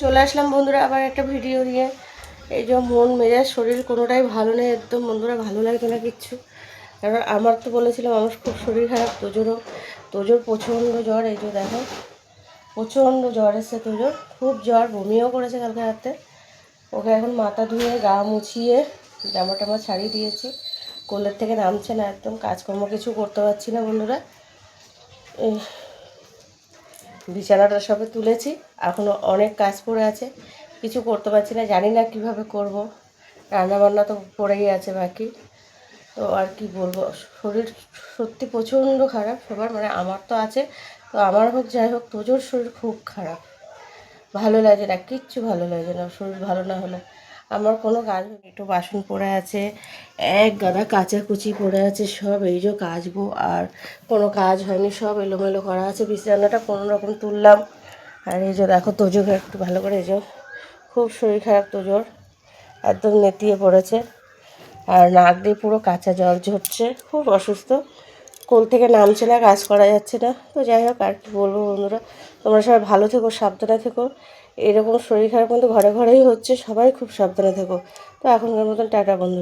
চলে আসলাম বন্ধুরা আবার একটা ভিডিও নিয়ে। এই যে মন মেজাজ শরীর কোনোটাই ভালো নেই একদম বন্ধুরা, ভালো লাগছে না কিচ্ছু। কারণ আমার তো বলেছিলাম আমার খুব শরীর খারাপ, তোজোর প্রচণ্ড জ্বর। এই যে দেখো প্রচণ্ড জ্বর এসছে তোজোর, খুব জ্বর, বমিও করেছে কালকে রাতে। ওকে এখন মাথা ধুয়ে গা মুছিয়ে জামা টামা ছাড়িয়ে দিয়েছি। কোলের থেকে নামছে না, একদম কাজকর্ম কিছু করতে পারছি না বন্ধুরা। এই বিছানাটা সবে তুলেছি, এখনও অনেক কাজ পড়ে আছে, কিছু করতে পারছি না, জানি না কিভাবে করব। রান্নাবান্না তো পড়েই আছে বাকি। তো আর কি বলবো, শরীর সত্যি প্রচণ্ড খারাপ সবার, মানে আমার তো আছে, তো আমার হোক যাই হোক তোজোর শরীর খুব খারাপ। ভালো লাগে না, কিচ্ছু ভালো লাগে না শরীর ভালো না হলে। আমার কোনো কাজ, একটু বাসন পড়ে আছে, এক গাদা কাচাকুচি পড়ে আছে সব, এই যে কাচবো, আর কোনো কাজ হয়নি, সব এলোমেলো করা আছে। বিছানাটা কোনো রকম তুললাম। আর এই যে দেখো তোজোকে একটু ভালো করে, এই যে খুব শরীর খারাপ তোজোর, একদম নেতিয়ে পড়েছে, আর নাক দিয়ে পুরো কাঁচা জল ঝরছে, খুব অসুস্থ, কোল থেকে নামছে না, কাজ করা যাচ্ছে না। তো যাই হোক, আর কি বলবো বন্ধুরা, তোমরা সবাই ভালো থেকো, সাবধানে থেকো। এরকম শরীর খারাপ কিন্তু ঘরে ঘরেই হচ্ছে, সবাই খুব সাবধানে থেকো। তো এখনকার মতন টাটা বন্ধুরা।